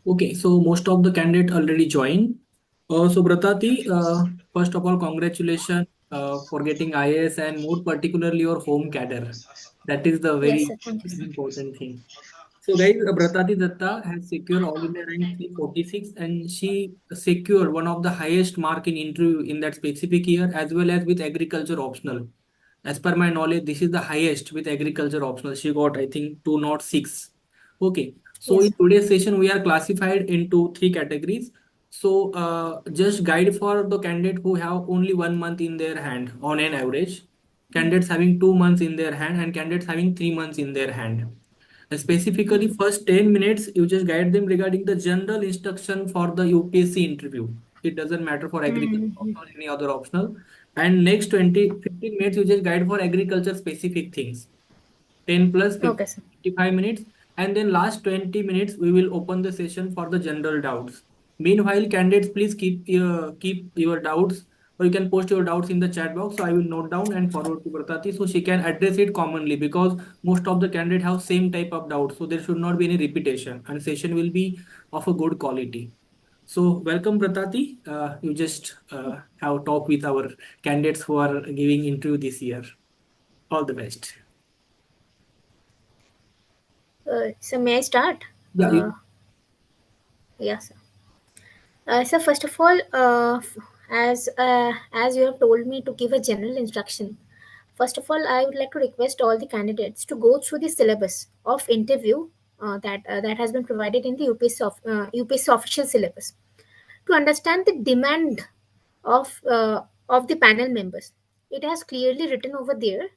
Okay, so most of the candidate already joined. So Bratati, first of all, congratulations for getting IAS and more particularly your home cadre. That is the Yes, very sir. Thank you, sir. important thing. So guys, Bratati Datta has secured all India rank 346 and she secured one of the highest mark in interview in that specific year as well as with agriculture optional. As per my knowledge, this is the highest with agriculture optional. She got, I think, 206. Okay. So Yes, in sir. today's session, we are classified into three categories. So just guide for the candidate who have only 1 month in their hand on an average, candidates having 2 months in their hand, and candidates having 3 months in their hand. Specifically, first 10 minutes, you just guide them regarding the general instruction for the UPSC interview. It doesn't matter for agriculture Mm-hmm. optional, any other optional. And next 15 minutes, you just guide for agriculture specific things. 10 plus Okay, sir. 55 minutes. And then last 20 minutes, we will open the session for the general doubts. Meanwhile, candidates, please keep your doubts, or you can post your doubts in the chat box. So I will note down and forward to Bratati so she can address it commonly because most of the candidates have same type of doubts. So there should not be any repetition and session will be of a good quality. So welcome Bratati. You just have talked with our candidates who are giving interview this year. All the best. So may I start? Yeah, you Yes, sir. So first of all, as you have told me to give a general instruction, first of all, I would like to request all the candidates to go through the syllabus of interview that has been provided in the UPSC official syllabus to understand the demand of the panel members. It has clearly written over there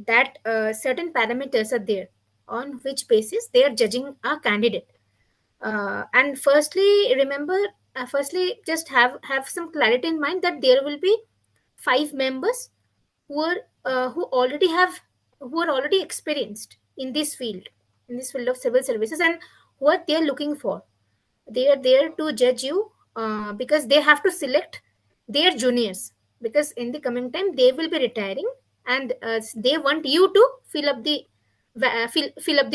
that certain parameters are there on which basis they are judging a candidate. And firstly, remember, firstly, just have some clarity in mind that there will be 5 members who are who are already experienced in this field of civil services, and what they are looking for. They are there to judge you because they have to select their juniors, because in the coming time they will be retiring, and they want you to fill up the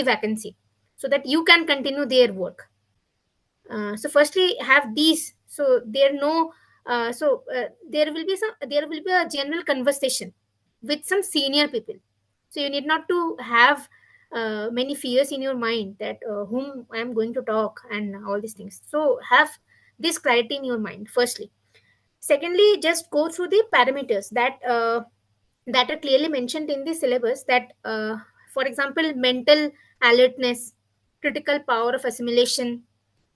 vacancy so that you can continue their work. So firstly have these, so there will be a general conversation with some senior people. So you need not to have many fears in your mind that whom I am going to talk and all these things. So have this clarity in your mind firstly. Secondly, just go through the parameters that are clearly mentioned in the syllabus, that for example, mental alertness, critical power of assimilation,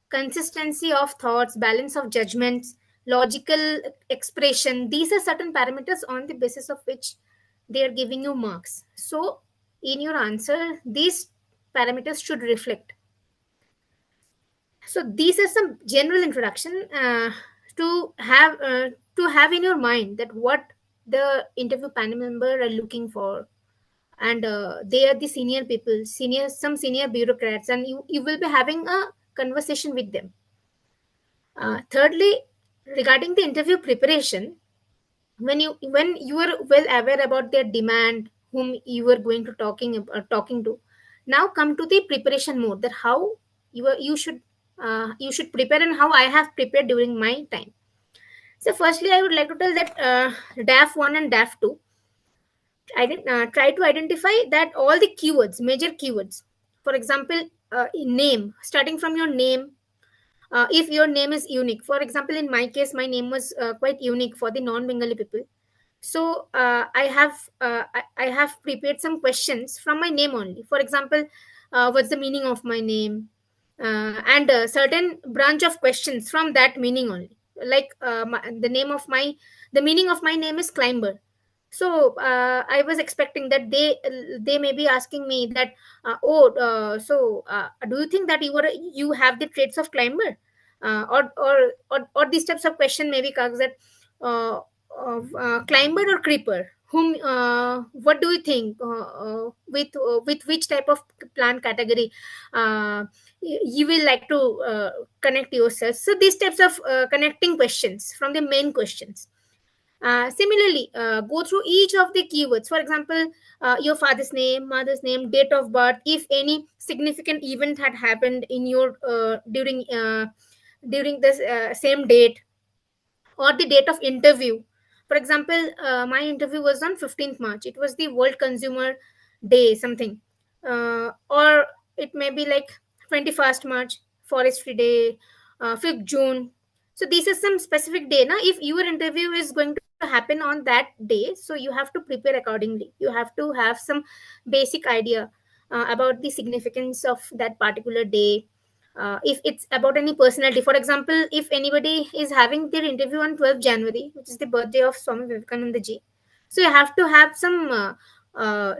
consistency of thoughts, balance of judgments, logical expression. These are certain parameters on the basis of which they are giving you marks. So, in your answer, these parameters should reflect. So, these are some general introduction to have in your mind that what the interview panel member are looking for, and they are the senior people, some senior bureaucrats, and you will be having a conversation with them. Thirdly, regarding the interview preparation, when you are well aware about their demand, whom you are going to talking to, now come to the preparation mode. That how you should prepare, and how I have prepared during my time. So, firstly, I would like to tell that DAF one and DAF two. Try to identify that all the keywords, major keywords. For example, name, starting from your name, if your name is unique. For example, in my case, my name was quite unique for the non-Bengali people. So I have prepared some questions from my name only. For example, what's the meaning of my name, and a certain branch of questions from that meaning only. Like the meaning of my name is climber. So I was expecting that they may be asking me that, do you think that you have the traits of climber, or these types of question maybe comes that, uh, climber or creeper, whom what do you think, with which type of plant category you will like to connect yourself. So these types of connecting questions from the main questions. Similarly, go through each of the keywords. For example, your father's name, mother's name, date of birth, if any significant event had happened in your during this same date, or the date of interview. For example, my interview was on 15th March. It was the World Consumer Day, something. Or it may be like 21st March, Forestry Day, 5th June. So this is some specific day. Now, if your interview is going to happen on that day, so you have to prepare accordingly. You have to have some basic idea about the significance of that particular day. If it's about any personality, for example, if anybody is having their interview on 12th January, which is the birthday of Swami Vivekananda ji, so you have to have some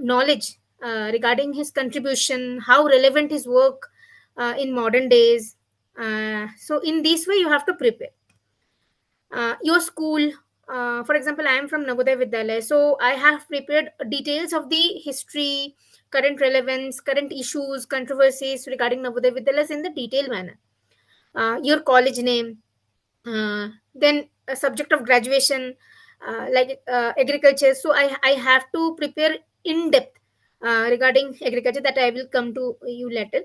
knowledge regarding his contribution, how relevant his work in modern days. So in this way you have to prepare your school. For example, I am from Navodaya Vidyalaya, so I have prepared details of the history, current relevance, current issues, controversies regarding Navodaya Vidyalayas in the detailed manner. Your college name, then a subject of graduation, like agriculture. So I have to prepare in depth regarding agriculture, that I will come to you later.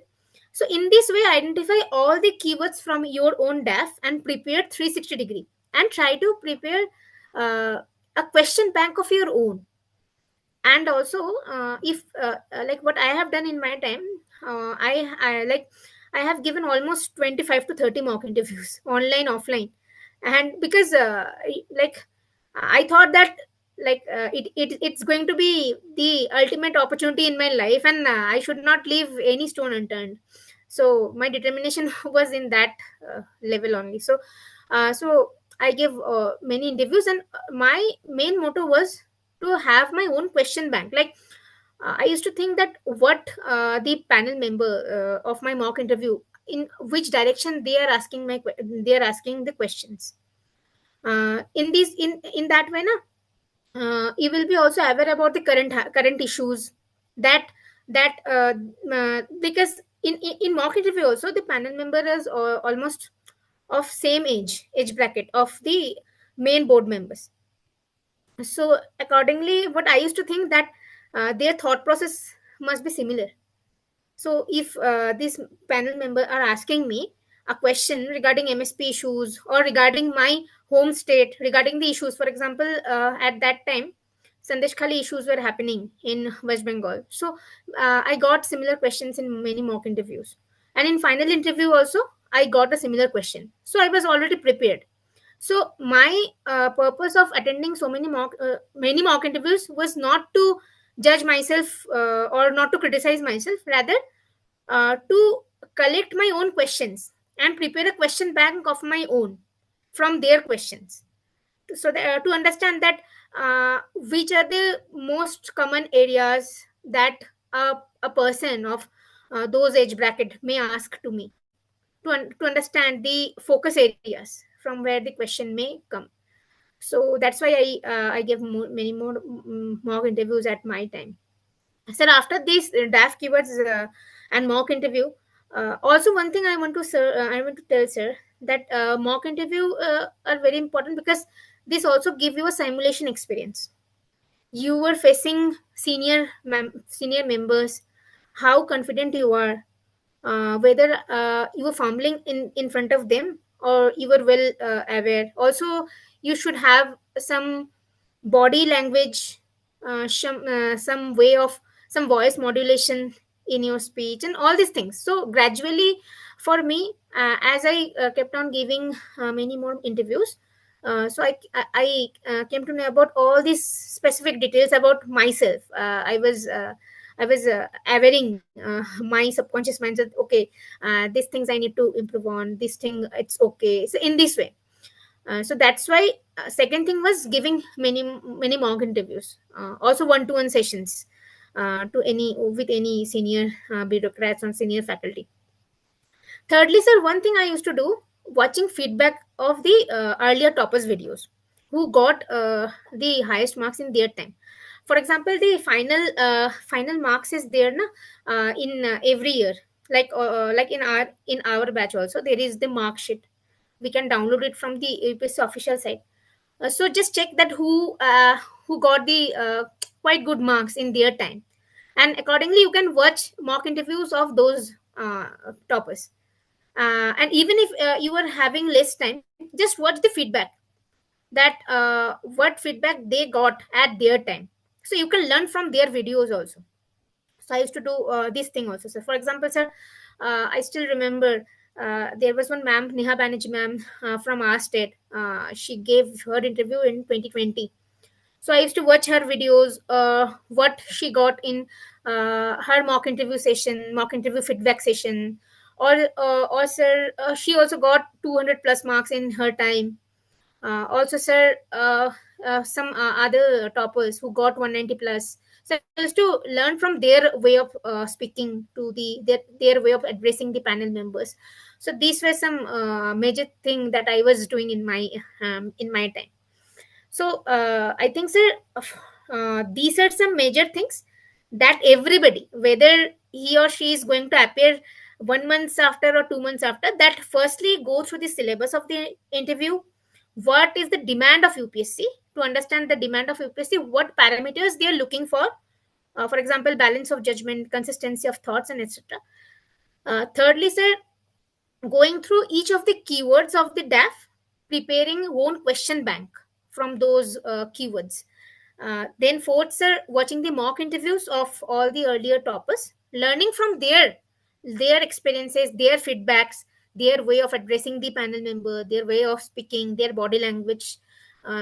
So in this way, identify all the keywords from your own DAF and prepare 360-degree, and try to prepare a question bank of your own. And also, if like what I have done in my time, I have given almost 25 to 30 mock interviews online, offline. And because like I thought that it's going to be the ultimate opportunity in my life, and I should not leave any stone unturned. So my determination was in that level only. So I gave many interviews, and my main motto was to have my own question bank. Like I used to think that what the panel member of my mock interview, in which direction they are asking they are asking the questions. In that way, na, you will be also aware about the current issues, that because in mock interview also, the panel member is almost of same age bracket of the main board members. So accordingly, what I used to think that their thought process must be similar. So if this panel member are asking me a question regarding MSP issues, or regarding my home state, regarding the issues, for example, at that time, Sandesh Khali issues were happening in West Bengal. So I got similar questions in many mock interviews, and in final interview also I got a similar question. So I was already prepared. So my purpose of attending so many mock interviews was not to judge myself, or not to criticize myself, rather to collect my own questions and prepare a question bank of my own from their questions. So to understand that which are the most common areas that a person of those age bracket may ask to me, to understand the focus areas from where the question may come. So that's why I gave many more mock interviews at my time. Sir, after these DAF keywords and mock interview, also one thing I want to tell sir, that mock interview are very important, because this also give you a simulation experience. You were facing senior members, how confident you are, whether you were fumbling in front of them, or you were well aware. Also, you should have some body language, some way of some voice modulation in your speech, and all these things. So gradually, for me, as I kept on giving many more interviews, so I came to know about all these specific details about myself. I was averring my subconscious mind that okay, these things I need to improve on. This thing, it's okay. So in this way, so that's why second thing was giving many mock interviews, also one-to-one sessions to any with any senior bureaucrats or senior faculty. Thirdly, sir, one thing I used to do, watching feedback of the earlier toppers videos, who got the highest marks in their time. For example, the final marks is there na, in every year. Like in our batch also, there is the mark sheet. We can download it from the UPSC official site. So just check that who got the quite good marks in their time, and accordingly you can watch mock interviews of those toppers. And even if you are having less time, just watch the feedback, that what feedback they got at their time, so you can learn from their videos also. So I used to do this thing also. So for example, sir, I still remember there was one ma'am, Neha Banerjee ma'am, from our state. She gave her interview in 2020. So I used to watch her videos, what she got in her mock interview session, mock interview feedback session. Or sir, she also got 200 plus marks in her time. Also, sir, some other toppers who got 190 plus. So I used to learn from their way of speaking to their way of addressing the panel members. So these were some major thing that I was doing in my time. So I think, sir, these are some major things that everybody, whether he or she is going to appear 1 month after or 2 months after, that firstly go through the syllabus of the interview. What is the demand of UPSC? To understand the demand of UPSC, what parameters they are looking for example, balance of judgment, consistency of thoughts, and etc. Thirdly, sir, going through each of the keywords of the DAF, preparing own question bank from those keywords. Then fourth, sir, watching the mock interviews of all the earlier toppers, learning from their experiences, their feedbacks, their way of addressing the panel member, their way of speaking, their body language.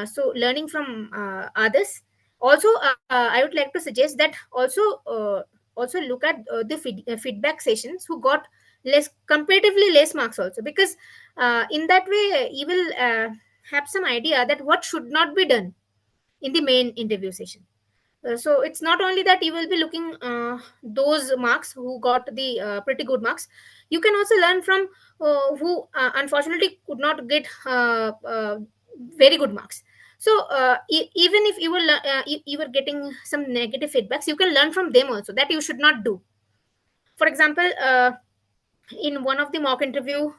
So learning from others. Also, I would like to suggest that also look at the feedback sessions who got less, comparatively less marks also, because in that way you will have some idea that what should not be done in the main interview session. So it's not only that you will be looking those marks who got the pretty good marks. You can also learn from who unfortunately could not get very good marks. So even if you were getting some negative feedbacks, you can learn from them also that you should not do. For example, in one of the mock interview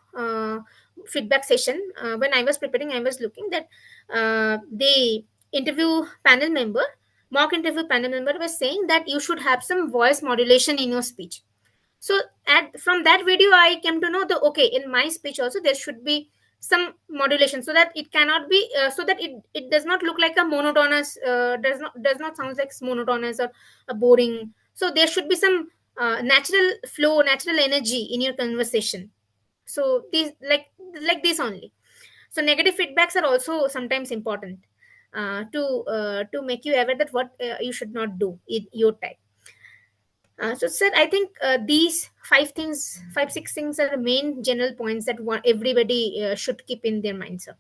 feedback session, when I was preparing, I was looking that the interview panel member mock interview panel member was saying that you should have some voice modulation in your speech. So at from that video I came to know the okay, in my speech also there should be some modulation, so that it cannot be so that it does not look like a monotonous, does not sound like monotonous or boring. So there should be some natural flow, natural energy in your conversation. So these like this only. So negative feedbacks are also sometimes important to make you aware that what you should not do in your time. So, sir, I think these five, six things are the main general points that everybody should keep in their mind, sir.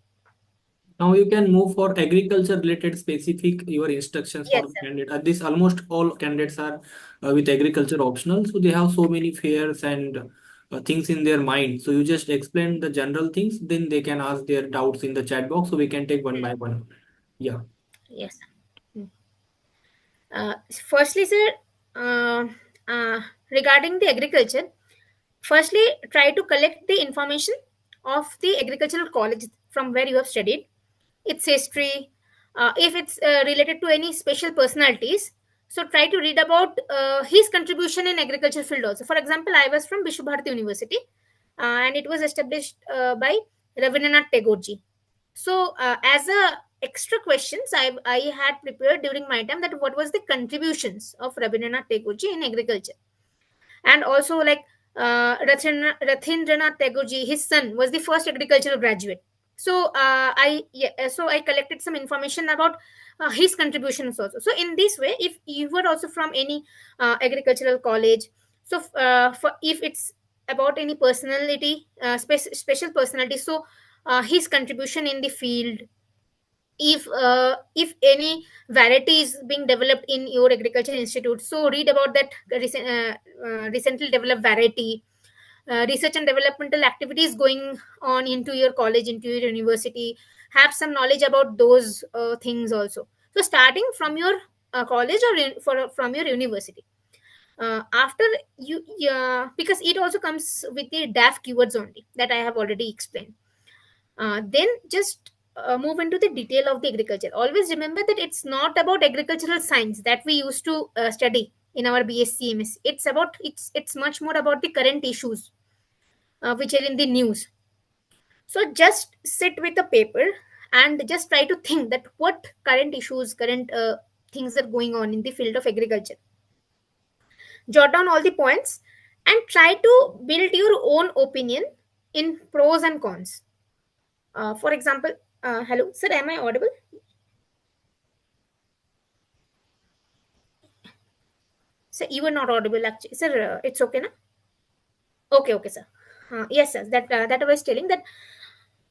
Now you can move for agriculture related specific your instructions for Yes, the sir. candidate. This almost all candidates are with agriculture optional, so they have so many fears and things in their mind. So you just explain the general things, then they can ask their doubts in the chat box. So we can take one by one. Yeah. Yes. Hmm. Firstly, sir, uh, uh, regarding the agriculture, firstly, try to collect the information of the agricultural college from where you have studied, its history, if it's related to any special personalities. So try to read about his contribution in agriculture field also. For example, I was from Vishwabharati University, and it was established by Rabindranath Tagore ji. So as a extra questions, I had prepared during my time that what was the contributions of Rabindranath Tagore ji in agriculture. And also like Rathindranath Tagore ji, his son was the first agricultural graduate. So I collected some information about his contributions also. So in this way, if you were also from any agricultural college, so if it's about any personality, special personality, so his contribution in the field, if any variety is being developed in your agriculture institute, so read about that recently developed variety. Research and developmental activities going on into your college, into your university, have some knowledge about those things also. So starting from your college or from your university, after you, yeah, because it also comes with the DAF keywords only that I have already explained. Then just move into the detail of the agriculture. Always remember that it's not about agricultural science that we used to study in our BSc MS. It's much more about the current issues which are in the news. So just sit with a paper and just try to think that what current issues, current things are going on in the field of agriculture. Jot down all the points and try to build your own opinion in pros and cons. For example, hello, sir, am I audible? Sir, you were not audible actually. Sir, it's okay, na? Okay, okay, sir. Yes, sir. That I was telling that.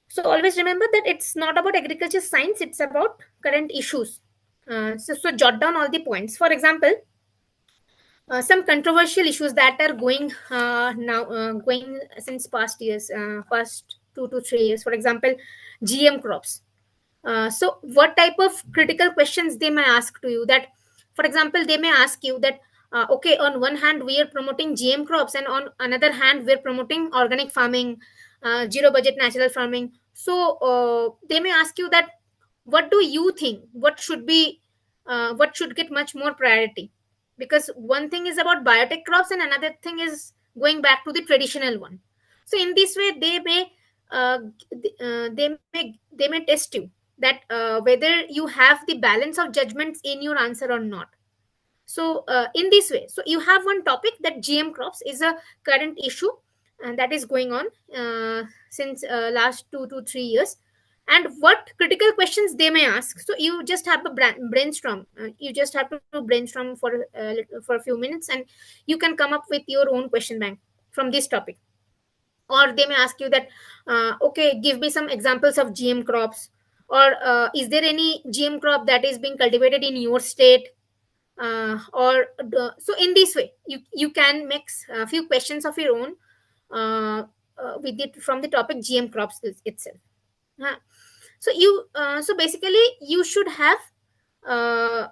So always remember that it's not about agriculture science; it's about current issues. So jot down all the points. For example, some controversial issues that are going going since past years, past 2 to 3 years. For example, GM crops. So what type of critical questions they may ask to you? That, for example, they may ask you that, okay, on one hand we are promoting GM crops, and on another hand we are promoting organic farming, zero budget natural farming. So they may ask you that, what do you think? What should get much more priority? Because one thing is about biotech crops, and another thing is going back to the traditional one. So in this way, uh, they may test you that whether you have the balance of judgments in your answer or not. So in this way, so you have one topic that GM crops is a current issue, and that is going on since last 2 to 3 years. And what critical questions they may ask, so you just have a brainstorm. You just have to brainstorm for a few minutes, and you can come up with your own question bank from this topic. Or they may ask you that, okay, give me some examples of GM crops, or is there any GM crop that is being cultivated in your state? So in this way, you can mix a few questions of your own with it from the topic GM crops itself. Uh, so basically you should have uh,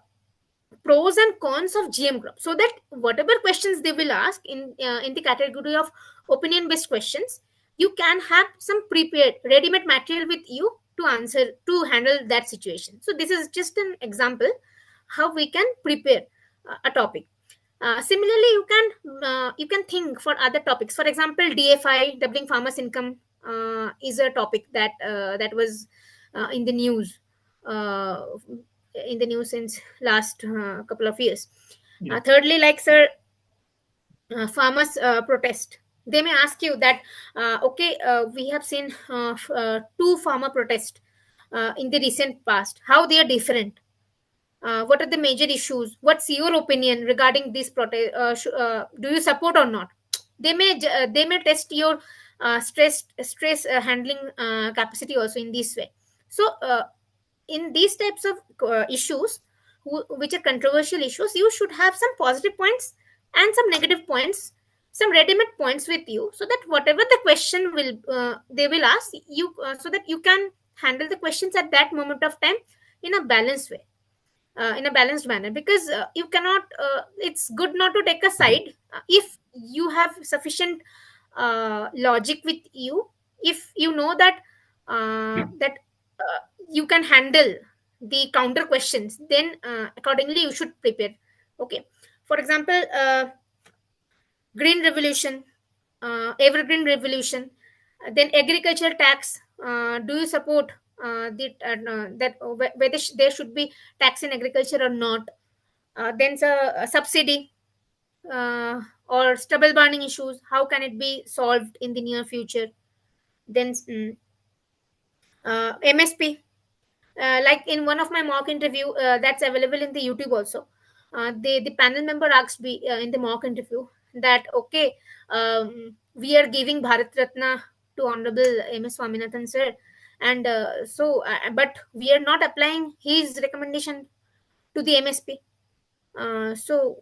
pros and cons of GM crop, so that whatever questions they will ask in the category of opinion based questions, you can have some prepared ready-made material with you to answer, to handle that situation. So this is just an example how we can prepare a topic. Similarly, you can think for other topics. For example, DFI, doubling farmers income, is a topic that was in the news, uh, since last couple of years. Yeah. Thirdly, like, sir, farmers protest. They may ask you that, okay, we have seen two farmer protest in the recent past. How they are different? What are the major issues? What's your opinion regarding this protest? Do you support or not? They may test your stress handling capacity also in this way. So in these types of issues, which are controversial issues, you should have some positive points and some negative points, some ready-made points with you, so that whatever the question will they will ask you, so that you can handle the questions at that moment of time in a balanced way, in a balanced manner. Because you cannot it's good not to take a side if you have sufficient logic with you. If you know that you can handle the counter questions, then accordingly you should prepare. Okay, for example, green revolution, evergreen revolution, then agriculture tax. Do you support whether there should be tax in agriculture or not? Then a subsidy, or stubble burning issues, how can it be solved in the near future? Then MSP, like in one of my mock interview that's available in the YouTube also, the panel member asked me in the mock interview that, okay, we are giving Bharat Ratna to Honorable MS Swaminathan sir, and but we are not applying his recommendation to the MSP. So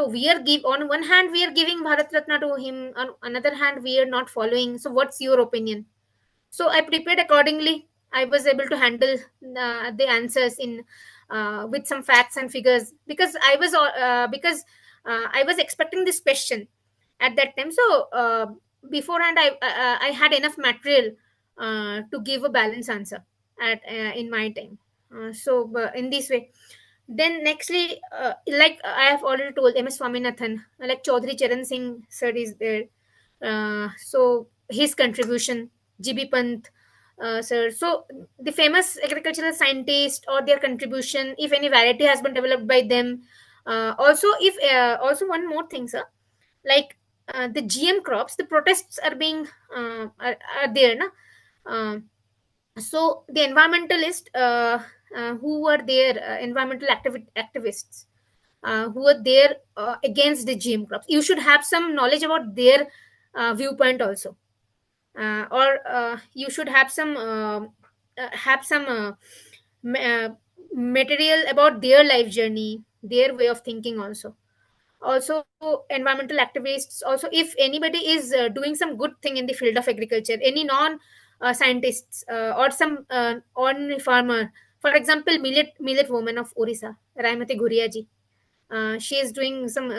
we are give on one hand we are giving Bharat Ratna to him, on another hand we are not following. So what's your opinion? So I prepared accordingly. I was able to handle the answers in with some facts and figures, because I was expecting this question at that time. So beforehand I had enough material to give a balanced answer. at in my time. In this way, then nextly, like I have already told, MS Swaminathan, like Chaudhary Charan Singh sir is there. So his contribution, GB Pant sir. So the famous agricultural scientist or their contribution, if any variety has been developed by them. Also, if also one more thing, sir, like the GM crops, the protests are being are there, na? So the environmentalist who were there, activists who were there against the GM crops. You should have some knowledge about their viewpoint also, or you should have some material about their life journey, their way of thinking also. Also environmental activists, also if anybody is doing some good thing in the field of agriculture, any non scientists or some ordinary farmer. For example, millet woman of Orissa, Raimati Ghuria ji, she is doing some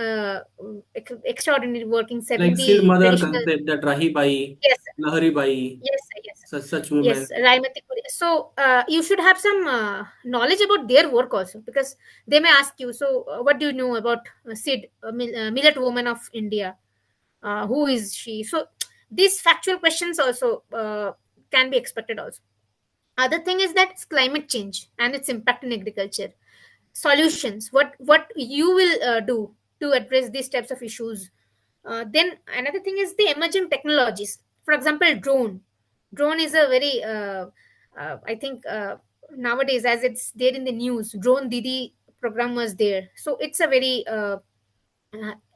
extraordinary work in Like selling the seed mother traditional. concept, that Rahi Bai, Yes, Lahari Bai, yes, yes. such Yes, women. Raimati Puri. So you should have some knowledge about their work also, because they may ask you, so what do you know about Sid, millet woman of India? Who is she? So these factual questions also can be expected also. Other thing is that it's climate change and its impact in agriculture. Solutions, what you will do to address these types of issues. Then another thing is the emerging technologies. For example, drone is a very I think nowadays, as it's there in the news, drone Didi program was there. So it's a very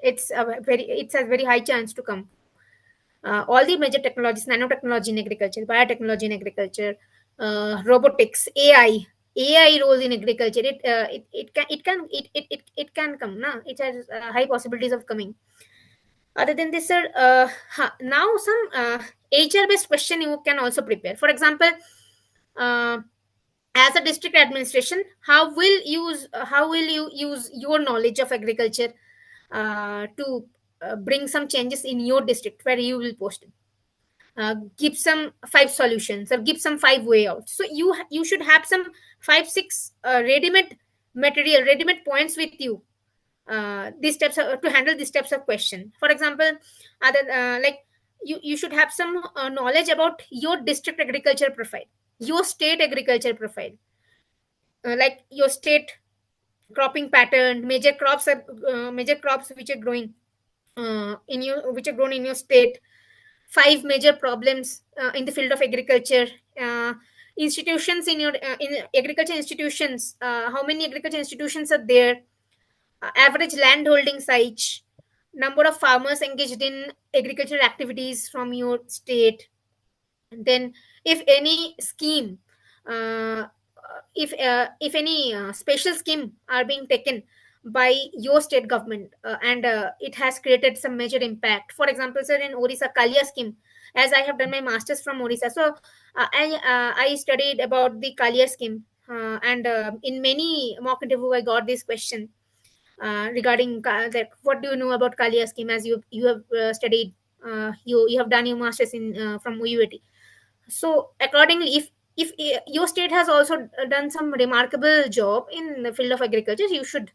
it's a very high chance to come. All the major technologies, nanotechnology in agriculture, biotechnology in agriculture, robotics, AI role in agriculture. It can come. Na? It has high possibilities of coming. Other than this, sir, now some HR based question you can also prepare. For example, uh, as a district administration, how will you use your knowledge of agriculture to bring some changes in your district where you will post it? Give some five solutions or give some five way outs. So you should have some five six ready made points with you, these steps to handle these types of question. For example, other like you should have some knowledge about your district agriculture profile, your state agriculture profile, like your state cropping pattern, major crops which are growing in your which are grown in your state, five major problems in the field of agriculture, uh, institutions in agriculture institutions, how many agriculture institutions are there, average land holding size, number of farmers engaged in agricultural activities from your state. And then if any scheme, if any special scheme are being taken by your state government, and it has created some major impact. For example, sir, in Orissa Kalia scheme, as I have done my masters from Orissa, so I studied about the Kalia scheme, and in many mock interview I got this question regarding that what do you know about Kalia scheme, as you have studied, you have done your masters in from UAT. So accordingly, if your state has also done some remarkable job in the field of agriculture, you should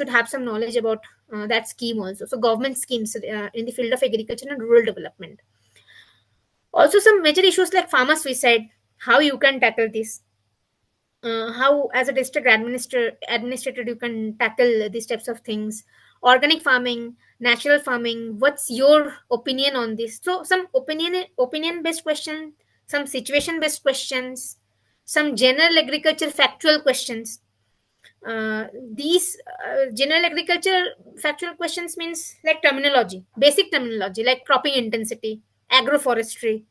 have some knowledge about that scheme also. So government schemes in the field of agriculture and rural development. Also some major issues like farmer suicide, how you can tackle this, how as a district administrator you can tackle these types of things. Organic farming, natural farming, what's your opinion on this? So some opinion based question, some situation based questions, some general agriculture factual questions. These general agriculture factual questions means like terminology, basic terminology like cropping intensity, agroforestry.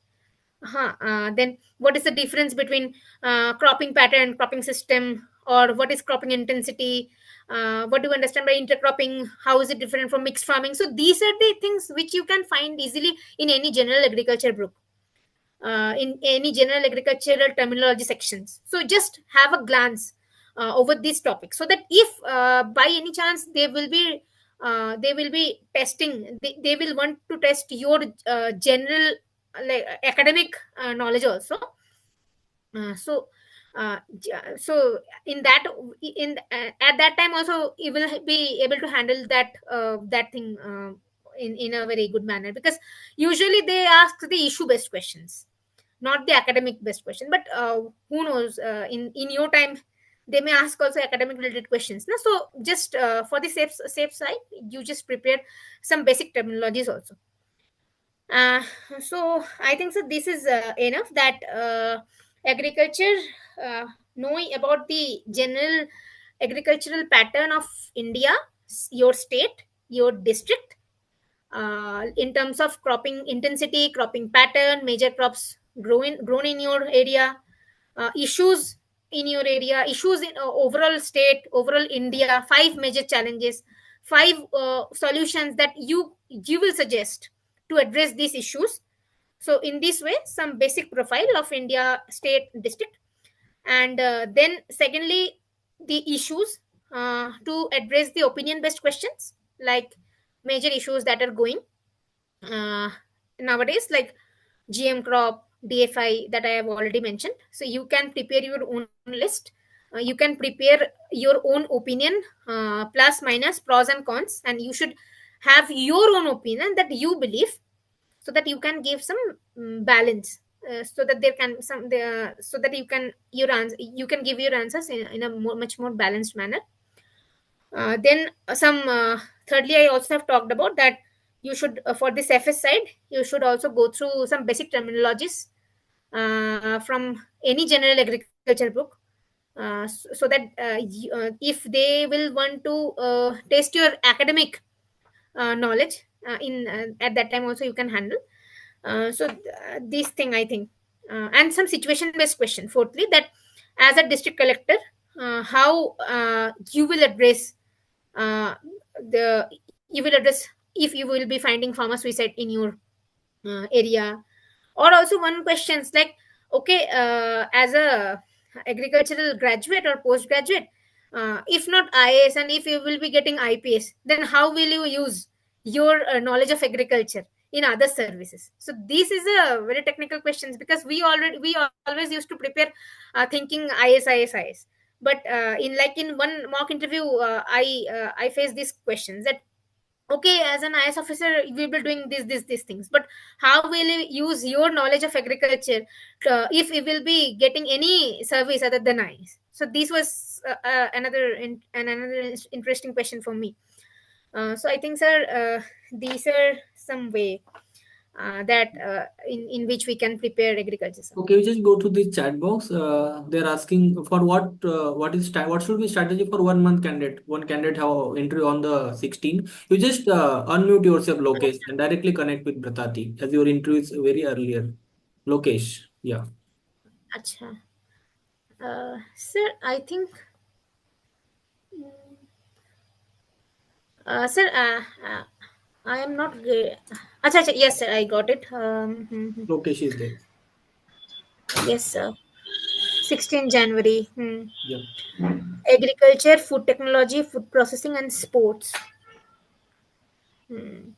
Then what is the difference between cropping pattern, cropping system, or what is cropping intensity? What do you understand by intercropping? How is it different from mixed farming? So these are the things which you can find easily in any general agriculture book, in any general agricultural terminology sections. So just have a glance over this topic, so that if by any chance they will be testing, they will want to test your general like academic knowledge also. So so in that, at that time also you will be able to handle that thing in a very good manner, because usually they ask the issue based questions, not the academic based question. But who knows, in your time they may ask also academic related questions. No? So just for the safe side, you just prepared some basic terminologies also. uh, so I think so this is enough, that agriculture, uh, knowing about the general agricultural pattern of India, your state, your district, in terms of cropping intensity, cropping pattern, major crops grown in your area, issues in your area, issues in overall state, overall India, five major challenges, five solutions that you will suggest to address these issues. So in this way, some basic profile of India, state, district. And then secondly, the issues, to address the opinion based questions, like major issues that are going uh, nowadays, like GM crop, DFI, that I have already mentioned. So you can prepare your own list. You can prepare your own opinion, plus minus pros and cons, and you should have your own opinion that you believe, so that you can give some balance, so that there can some so that you can give your answers in a much more balanced manner. Then some thirdly, I also have talked about that you should, for this FS side, you should also go through some basic terminologies from any general agriculture book, so that if they will want to test your academic knowledge, in at that time also you can handle. This thing I think, and some situation based question. Fourthly, that as a district collector, how you will address the you will address if you will be finding farmer suicide in your area. Or also one questions like, okay, as a agricultural graduate or postgraduate, if not IAS, and if you will be getting IPS, then how will you use your knowledge of agriculture in other services? So this is a very technical questions, because we always used to prepare thinking IAS. But in one mock interview, I faced these questions that, okay, as an IS officer we will be doing these things, but how will you use your knowledge of agriculture if we will be getting any service other than IS? So this was another interesting question for me. So I think, sir, these are some way that in which we can prepare agriculture, sir. Okay, we just go to the chat box. They're asking for what should be strategy for 1 month candidate. One candidate have interview on the 16th. You just unmute yourself, Lokesh, and directly connect with Bratati as your interview is very earlier. Lokesh, yeah. Acha. Sir, I think, sir, I am not. Acha, yes, sir, I got it. Lokesh is there. Yes, sir. 16 January. Yeah. Agriculture, food technology, food processing, and sports. Hmm.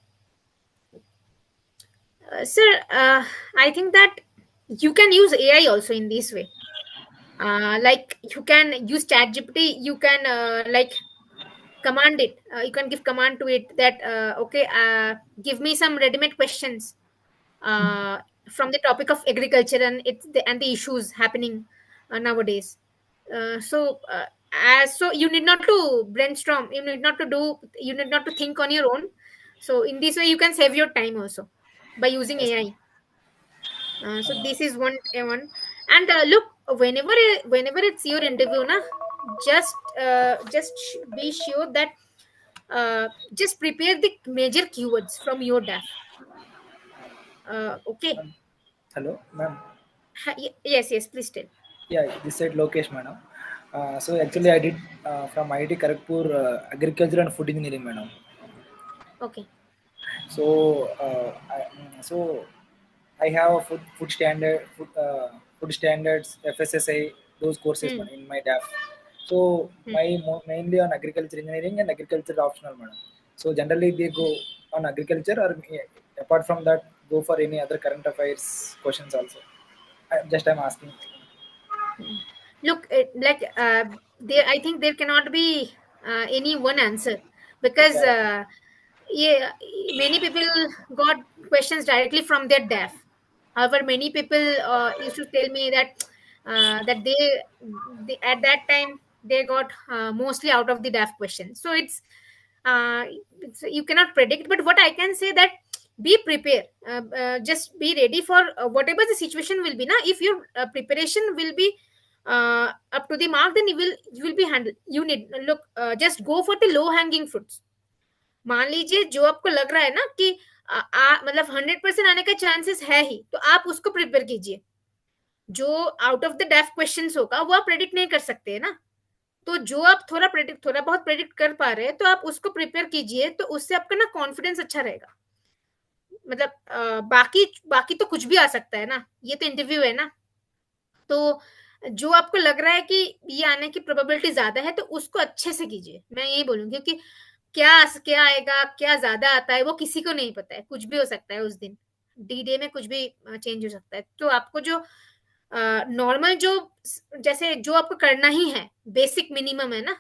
Sir, I think that you can use AI also in this way. Like you can use ChatGPT. You can like command it. You can give command to it that, okay, give me some ready-made questions uh, from the topic of agriculture and the issues happening nowadays. So you need not to brainstorm. You need not to think on your own. So in this way, you can save your time also by using Yes, AI. So this is one. And look, whenever it's your interview, na, be sure that just prepare the major keywords from your DAF. Okay. ma'am. Hello, ma'am. Yes, please tell. Yeah, this side Lokesh, madam. So actually, I did from IIT Kharagpur agriculture and food engineering, madam. Okay. So so I have a food standards FSSI those courses, Hmm. madam, in my DAF. So Hmm. my mainly on agriculture engineering and agriculture optional, madam. So generally they go on agriculture or apart from that go for any other current affairs questions also. I'm asking. Look, I think there cannot be any one answer, because Yeah. yeah, many people got questions directly from their DAF. However, many people used to tell me that they at that time they got mostly out of the DAF question. So uh, you cannot predict. But what I can say that be prepared. Just be ready for whatever the situation will be. Now, if your preparation will be up to the mark, then you will be handled. You need look just go for the low hanging fruits. मान लीजिए जो आपको लग रहा है ना कि मतलब 100% आने का चांसेस है ही, तो आप उसको प्रिपेयर कीजिए. जो आउट ऑफ द डेफ क्वेश्चंस होगा वो आप प्रेडिक्ट नहीं कर सकते है ना. तो जो आप थोड़ा बहुत प्रेडिक्ट कर पा रहे हैं, तो आप उसको प्रिपेयर कीजिए, तो उससे आपका ना कॉन्फिडेंस अच्छा रहेगा. मतलब बाकी बाकी तो कुछ भी आ सकता है ना, ये तो इंटरव्यू है ना. तो जो आपको लग रहा है कि ये आने की प्रोबेबिलिटी ज्यादा है, तो उसको अच्छे से कीजिए, मैं यही बोलूंगी. क्योंकि क्या क्या आएगा, क्या ज्यादा आता है, वो किसी को नहीं पता है. कुछ भी हो सकता है उस दिन, डी डे में कुछ भी चेंज हो सकता है. तो आपको जो नॉर्मल जो जैसे जो आपको करना ही है, बेसिक मिनिमम है ना.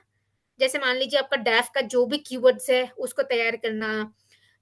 जैसे मान लीजिए आपका डैफ का जो भी कीवर्ड्स है उसको तैयार करना,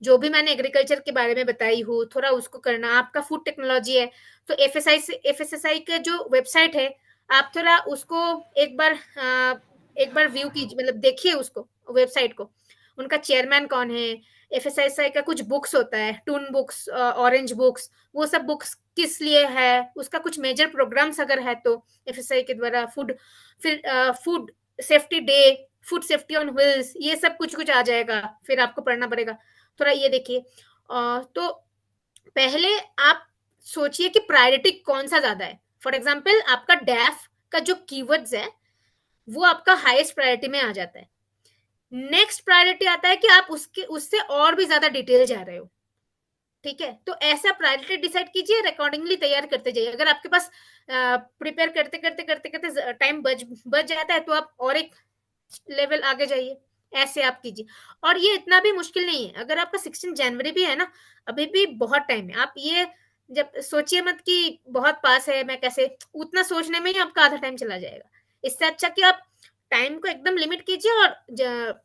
जो भी मैंने एग्रीकल्चर के बारे में बताई हूँ थोड़ा उसको करना. आपका फूड टेक्नोलॉजी है, तो एफएसएसआई का जो वेबसाइट है, आप थोड़ा उसको एक बार व्यू कीजिए, मतलब देखिए उसको, वेबसाइट को. उनका चेयरमैन कौन है, एफएसएसआई का कुछ बुक्स होता है, टून बुक्स, ऑरेंज बुक्स, वो सब बुक्स किस लिए है, उसका कुछ मेजर प्रोग्राम्स अगर है तो एफएसआई के द्वारा. फिर food safety day, food safety on wheels, ये सब कुछ कुछ आ जाएगा, फिर आपको पढ़ना पड़ेगा. थोड़ा ये देखिए. तो पहले आप सोचिए कि प्रायोरिटी कौन सा ज्यादा है. फॉर एग्जाम्पल आपका डैफ का जो कीवर्ड्स है वो आपका हाईएस्ट प्रायोरिटी में आ जाता है. नेक्स्ट प्रायोरिटी आता है कि आप उससे और भी ज्यादा डिटेल जा रहे हो. ठीक है, तो ऐसा प्रायोरिटी डिसाइड कीजिए, अकॉर्डिंगली तैयार करते जाइए. अगर आपके पास प्रिपेयर करते करते करते करते टाइम बच जाता है, तो आप और एक लेवल आगे जाइए. ऐसे आप कीजिए. और ये इतना भी मुश्किल नहीं है. अगर आपका 16 जनवरी भी है ना, अभी भी बहुत टाइम है. आप ये जब सोचिए मत कि बहुत पास है, मैं कैसे, उतना सोचने में ही आपका आधा टाइम चला जाएगा. इससे अच्छा कि आप टाइम को एकदम लिमिट कीजिए, और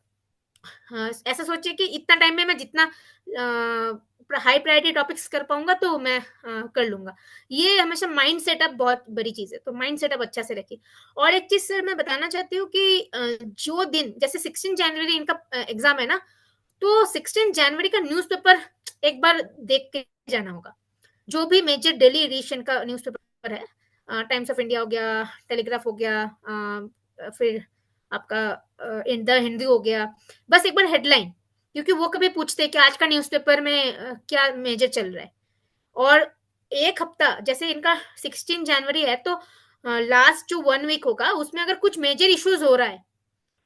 हाँ, ऐसा सोचिए कि इतना टाइम में मैं जितना हाई प्रायोरिटी टॉपिक्स कर पाऊंगा तो मैं कर लूंगा. ये हमेशा माइंड सेटअप बहुत बड़ी चीज है, तो माइंड सेटअप अच्छा से रखिए. और एक चीज सर मैं बताना चाहती हूँ कि जो दिन जैसे 16 जनवरी इनका एग्जाम है ना, तो 16 जनवरी का न्यूज़पेपर एक बार देख के जाना होगा. जो भी मेजर डेली एडिशन का न्यूज़पेपर है, टाइम्स ऑफ इंडिया हो गया, टेलीग्राफ हो गया, फिर आपका द हिंदी हो गया, बस एक बार हेडलाइन. क्योंकि वो कभी पूछते हैं कि आज का न्यूज़पेपर में क्या मेजर चल रहा है. और एक हफ्ता जैसे इनका 16 जनवरी है, तो लास्ट जो 1 वीक होगा उसमें अगर कुछ मेजर इश्यूज हो रहा है,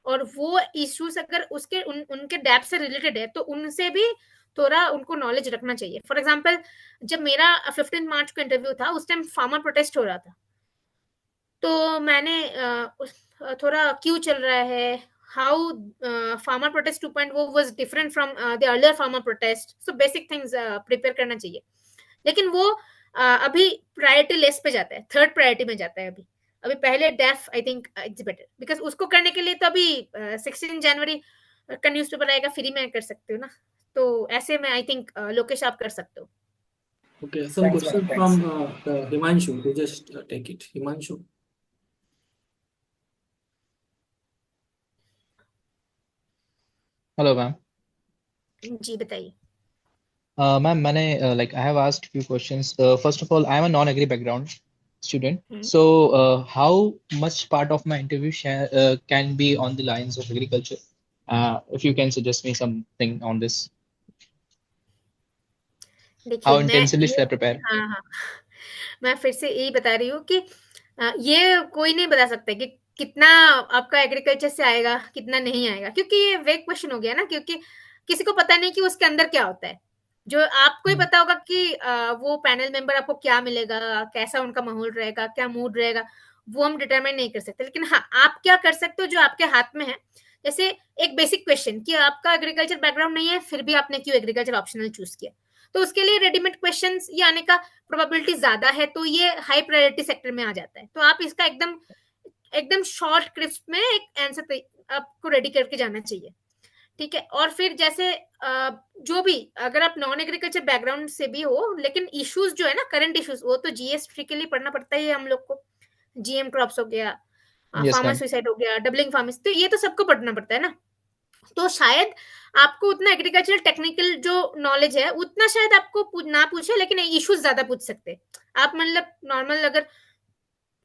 और वो इश्यूज अगर उनके डैप से रिलेटेड है, तो उनसे भी थोड़ा उनको नॉलेज रखना चाहिए. फॉर एग्जाम्पल जब मेरा 15 मार्च को इंटरव्यू था, उस टाइम फार्मर प्रोटेस्ट हो रहा था. तो मैंने थोड़ा क्यों चल रहा है, how farmer protest 2.0 was different from the earlier farmer protest. So basic things prepare करना चाहिए. लेकिन वो अभी प्रायोरिटी लेस पे जाता है, थर्ड प्रायोरिटी में जाता है. अभी अभी पहले डेफ I think it's better, because उसको करने के लिए तो अभी 16 जनवरी का न्यूज़पेपर आएगा, फ्री में कर सकते हो ना. तो ऐसे में आई थिंक लोकेश आप कर सकते हो. Okay, some Thanks, madam. question Thanks. from Himanshu. You just take it. Himanshu. Hello ma'am. जी बताइए. मैम मैंने like I have asked few questions. First of all, I am a non-agri background student. Hmm. So how much part of my interview can be on the lines of agriculture? If you can suggest me something on this. देखिए How मैं intensively ये should I prepare? हाँ हाँ मैं फिर से यही बता रही हूँ कि ये कोई नहीं बता सकता कि कितना आपका एग्रीकल्चर से आएगा, कितना नहीं आएगा. क्योंकि ये वेग क्वेश्चन हो गया ना, क्योंकि किसी को पता नहीं कि उसके अंदर क्या होता है. जो आपको ही Hmm. पता होगा कि वो पैनल मेंबर आपको क्या मिलेगा, कैसा उनका माहौल रहेगा, क्या मूड रहेगा, वो हम डिटरमाइन नहीं कर सकते. लेकिन हाँ, आप क्या कर सकते हो जो आपके हाथ में है. जैसे एक बेसिक क्वेश्चन कि आपका एग्रीकल्चर बैकग्राउंड नहीं है फिर भी आपने क्यों एग्रीकल्चर ऑप्शनल चूज किया, तो उसके लिए रेडीमेड क्वेश्चंस ये आने का प्रोबेबिलिटी ज्यादा है, तो ये हाई प्रायोरिटी सेक्टर में आ जाता है। तो आप इसका एकदम एकदम शॉर्ट क्रिस्प में एक आंसर आपको रेडी करके जाना चाहिए, ठीक है। और फिर जैसे जो भी अगर आप नॉन एग्रीकल्चर बैकग्राउंड से भी हो, लेकिन इश्यूज जो है ना करंट इश्यूज, वो तो जीएस के लिए पढ़ना पड़ता ही है हम लोग को। जीएम क्रॉप्स हो गया, Yes, फार्मर ma'am. सुसाइड हो गया, डबलिंग फार्मर्स, तो ये तो सबको पढ़ना पड़ता है ना। तो शायद आपको उतना एग्रीकल्चरल टेक्निकल जो नॉलेज है उतना शायद आपको ना पूछे, लेकिन इश्यूज ज्यादा पूछ सकते हैं आप। मतलब नॉर्मल अगर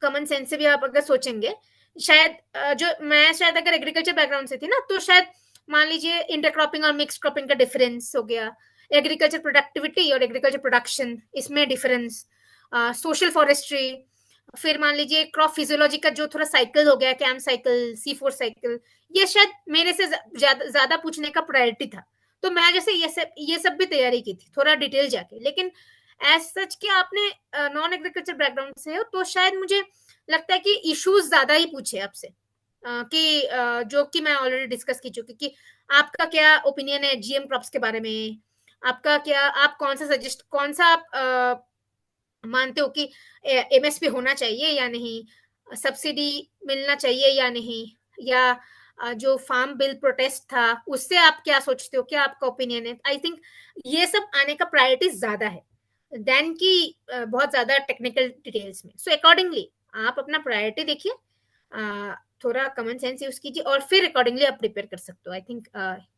कॉमन सेंस से भी आप अगर सोचेंगे, शायद जो मैं शायद अगर एग्रीकल्चर बैकग्राउंड से थी ना, तो शायद मान लीजिए इंटरक्रॉपिंग और मिक्स क्रॉपिंग का डिफरेंस हो गया, एग्रीकल्चर प्रोडक्टिविटी और एग्रीकल्चर प्रोडक्शन इसमें डिफरेंस, सोशल फॉरेस्ट्री, फिर मान लीजिए क्रॉप फिजियोलॉजी का जो थोड़ा साइकिल हो गया, कैम साइकिल, C4 साइकिल, ये शायद मेरे से ज्यादा पूछने का प्रायोरिटी था। तो मैं जैसे ये सब भी तैयारी की थी थोड़ा डिटेल जाके, लेकिन एज सच कि आपने नॉन एग्रीकल्चर बैकग्राउंड से हो तो शायद मुझे लगता है कि इश्यूज ज्यादा ही पूछे आपसे, कि जो कि मैं ऑलरेडी डिस्कस की चुकी कि आपका क्या ओपिनियन है जीएम क्रॉप्स के बारे में, आपका क्या, आप कौन सा आप मानते हो कि एमएसपी होना चाहिए या नहीं, सब्सिडी मिलना चाहिए या नहीं, या जो फार्म बिल प्रोटेस्ट था उससे आप क्या सोचते हो, क्या आपका ओपिनियन है। आई थिंक ये सब आने का प्रायोरिटी ज्यादा है देन की बहुत ज्यादा टेक्निकल डिटेल्स में। सो अकॉर्डिंगली आप अपना प्रायोरिटी देखिए, थोड़ा कॉमन सेंस यूज कीजिए और फिर अकॉर्डिंगली आप प्रिपेयर कर सकते हो। आई थिंक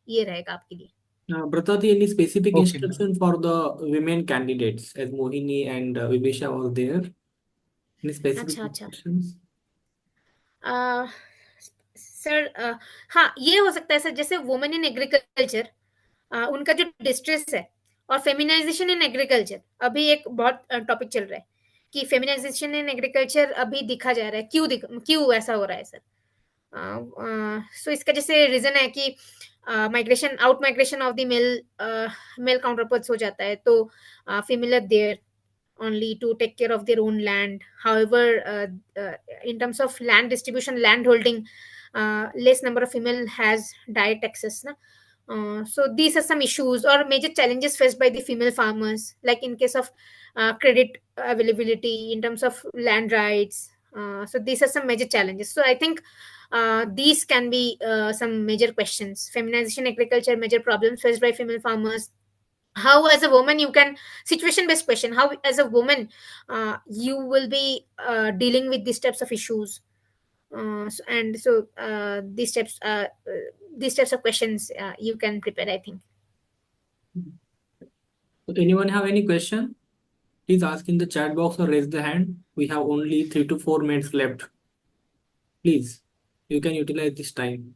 ये रहेगा आपके लिए। Bratati, any specific Okay, ma'am. instruction for the women candidates as Mohini and Vibisha was there? Any specific अच्छा अच्छा, instructions? सर हाँ ये हो सकता है सर, जैसे वुमेन इन एग्रीकल्चर उनका जो डिस्ट्रेस है, और फेमिनाइजेशन इन एग्रीकल्चर अभी एक बहुत टॉपिक चल रहा है कि फेमिनाइजेशन इन एग्रीकल्चर अभी दिखा जा रहा है, क्यों ऐसा हो रहा है सर। सो इसका जैसे रीजन है कि out migration of the male counterparts हो जाता है, तो female are there only to take care of their own land. However, in terms of land distribution, land holding, less number of female has direct access. Na? So these are some issues or major challenges faced by the female farmers, like in case of credit availability, in terms of land rights. So these are some major challenges. So I think these can be some major questions. Feminization agriculture, major problems faced by female farmers. How as a woman you can, situation based question, how as a woman you will be dealing with these types of issues, and so these types of questions you can prepare, I think. So anyone have any question? Please ask in the chat box or raise the hand. We have only 3 to 4 minutes left. Please, you can utilize this time.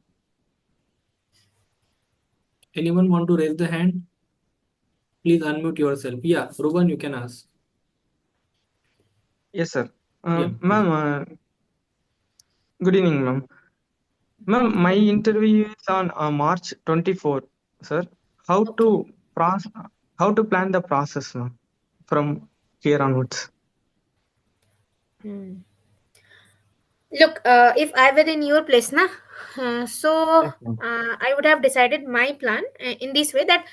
Anyone want to raise the hand? Please unmute yourself. Yeah, Ruben, you can ask. Yes, sir. Yeah. Ma'am, good evening, ma'am. Ma'am, my interview is on March 24, sir. How Okay. to how to plan the process, ma'am, from here onwards? Look, if I were in your place, na, so Yes, ma'am. I would have decided my plan in this way that,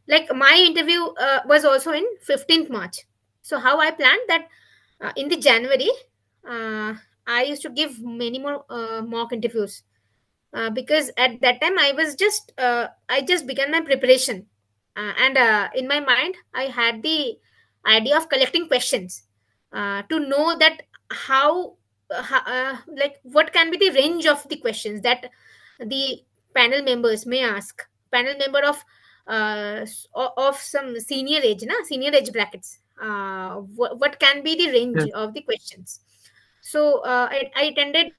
like my interview was also in 15th March. So how I planned that, in the January, I used to give many more mock interviews, because at that time I just began my preparation, and in my mind I had the idea of collecting questions, to know that like what can be the range of the questions that the panel members may ask. Panel member of of some senior age brackets, what can be the range Yes. of the questions. So I attended